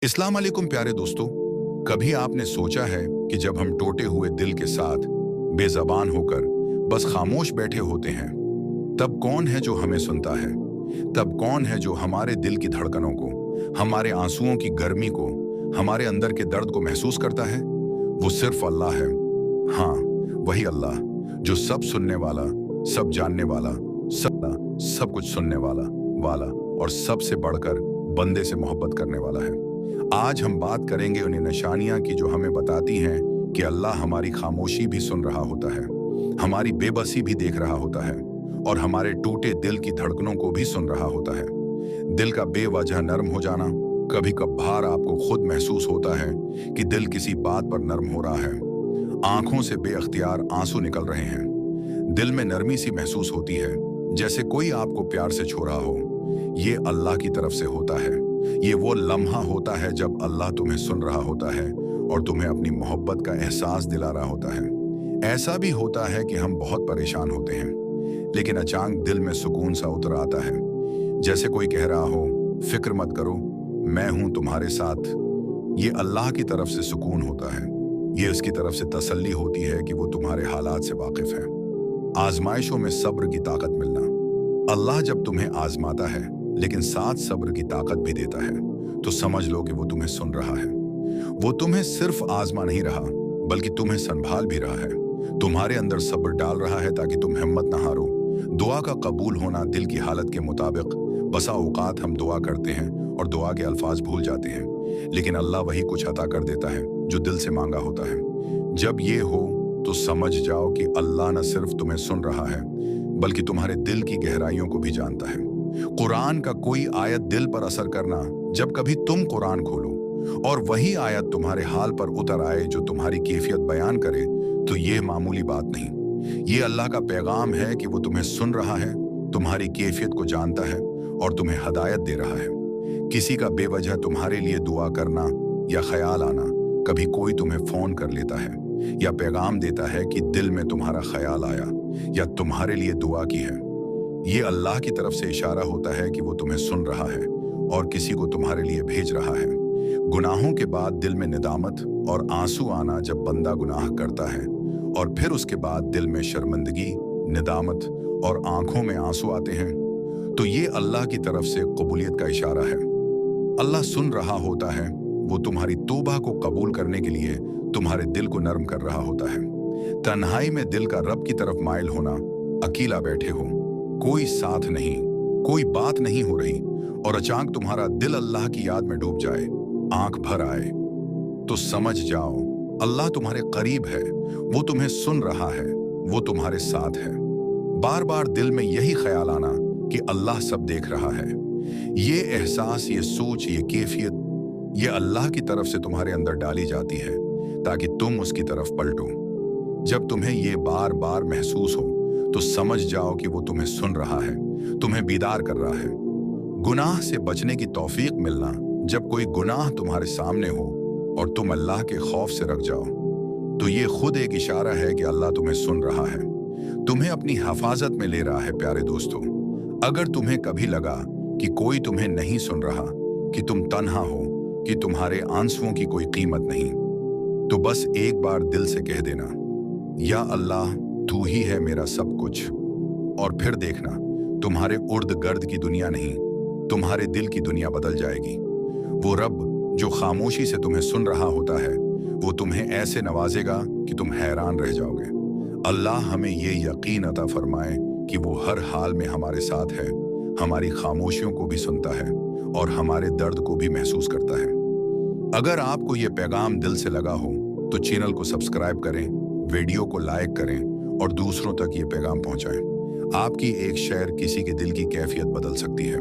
अस्सलाम वालेकुम प्यारे दोस्तों। कभी आपने सोचा है कि जब हम टूटे हुए दिल के साथ बेज़बान होकर बस खामोश बैठे होते हैं, तब कौन है जो हमें सुनता है? तब कौन है जो हमारे दिल की धड़कनों को, हमारे आंसुओं की गर्मी को, हमारे अंदर के दर्द को महसूस करता है? वो सिर्फ अल्लाह है। हाँ, वही अल्लाह जो सब सुनने वाला, सब जानने वाला, सब कुछ सुनने वाला और सबसे बढ़कर बंदे से मोहब्बत करने वाला है। आज हम बात करेंगे उन्हीं निशानियां की जो हमें बताती हैं कि अल्लाह हमारी खामोशी भी सुन रहा होता है, हमारी बेबसी भी देख रहा होता है और हमारे टूटे दिल की धड़कनों को भी सुन रहा होता है। दिल का बेवजह नरम हो जाना, कभी कभार आपको खुद महसूस होता है कि दिल किसी बात पर नरम हो रहा है। आंखों से बेअख्तियार आंसू निकल रहे हैं, दिल में नरमी सी महसूस होती है, जैसे कोई आपको प्यार से छू रहा हो। ये अल्लाह की तरफ से होता है। ये वो लम्हा होता है जब अल्लाह तुम्हें सुन रहा होता है और तुम्हें अपनी मोहब्बत का एहसास दिला रहा होता है। ऐसा भी होता है कि हम बहुत परेशान होते हैं, लेकिन अचानक दिल में सुकून सा उतर आता है, जैसे कोई कह रहा हो, फिक्र मत करो, मैं हूं तुम्हारे साथ। ये अल्लाह की तरफ से सुकून होता है। ये उसकी तरफ से तसल्ली होती है कि वो तुम्हारे हालात से वाकिफ है। आजमाइशों में सब्र की ताकत मिलना। अल्लाह जब तुम्हें आजमाता है लेकिन साथ सब्र की ताकत भी देता है, तो समझ लो कि वो तुम्हें सुन रहा है। वो तुम्हें सिर्फ आजमा नहीं रहा, बल्कि तुम्हें संभाल भी रहा है। तुम्हारे अंदर सब्र डाल रहा है ताकि तुम हिम्मत ना हारो। दुआ का कबूल होना दिल की हालत के मुताबिक। बसा औकात हम दुआ करते हैं और दुआ के अल्फाज भूल जाते हैं, लेकिन अल्लाह वही कुछ अता कर देता है जो दिल से मांगा होता है। जब ये हो तो समझ जाओ कि अल्लाह न सिर्फ तुम्हें सुन रहा है, बल्कि तुम्हारे दिल की गहराइयों को भी जानता है। कुरान का कोई आयत दिल पर असर करना, जब कभी तुम कुरान खोलो और वही आयत तुम्हारे हाल पर उतर आए जो तुम्हारी कैफियत बयान करे, तो ये मामूली बात नहीं। ये अल्लाह का पैगाम है कि वो तुम्हें सुन रहा है, तुम्हारी कैफियत को जानता है और तुम्हें हदायत दे रहा है। किसी का बेवजह तुम्हारे लिए दुआ करना या ख्याल आना, कभी कोई तुम्हें फोन कर लेता है या पैगाम देता है कि दिल में तुम्हारा ख्याल आया या तुम्हारे लिए दुआ की है, ये अल्लाह की तरफ से इशारा होता है कि वो तुम्हें सुन रहा है और किसी को तुम्हारे लिए भेज रहा है। गुनाहों के बाद दिल में निदामत और आंसू आना, जब बंदा गुनाह करता है और फिर उसके बाद दिल में शर्मिंदगी, निदामत और आंखों में आंसू आते हैं, तो ये अल्लाह की तरफ से कबूलियत का इशारा है। अल्लाह सुन रहा होता है, वो तुम्हारी तौबा को कबूल करने के लिए तुम्हारे दिल को नरम कर रहा होता है। तन्हाई में दिल का रब की तरफ माइल होना, अकेला बैठे हो, कोई साथ नहीं, कोई बात नहीं हो रही और अचानक तुम्हारा दिल अल्लाह की याद में डूब जाए, आंख भर आए, तो समझ जाओ अल्लाह तुम्हारे करीब है। वो तुम्हें सुन रहा है, वो तुम्हारे साथ है। बार बार दिल में यही ख्याल आना कि अल्लाह सब देख रहा है, ये एहसास, ये सोच, ये कैफियत, ये अल्लाह की तरफ से तुम्हारे अंदर डाली जाती है ताकि तुम उसकी तरफ पलटो। जब तुम्हें ये बार बार महसूस हो तो समझ जाओ कि वो तुम्हें सुन रहा है, तुम्हें बीदार कर रहा है। गुनाह से बचने की तौफीक मिलना, जब कोई गुनाह तुम्हारे सामने हो और तुम अल्लाह के खौफ से रख जाओ, तो ये खुद एक इशारा है कि अल्लाह तुम्हें सुन रहा है, तुम्हें अपनी हिफाजत में ले रहा है। प्यारे दोस्तों, अगर तुम्हें कभी लगा कि कोई तुम्हें नहीं सुन रहा, कि तुम तन्हा हो, कि तुम्हारे आंसुओं की कोई कीमत नहीं, तो बस एक बार दिल से कह देना, या अल्लाह तू ही है मेरा सब कुछ। और फिर देखना, तुम्हारे उर्द गर्द की दुनिया नहीं, तुम्हारे दिल की दुनिया बदल जाएगी। वो रब जो खामोशी से तुम्हें सुन रहा होता है, वो तुम्हें ऐसे नवाजेगा कि तुम हैरान रह जाओगे। अल्लाह हमें ये यकीन अता फरमाए कि वो हर हाल में हमारे साथ है, हमारी खामोशियों को भी सुनता है और हमारे दर्द को भी महसूस करता है। अगर आपको ये पैगाम दिल से लगा हो तो चैनल को सब्सक्राइब करें, वीडियो को लाइक करें और दूसरों तक ये पैगाम पहुंचाएं। आपकी एक शेयर किसी के दिल की कैफियत बदल सकती है।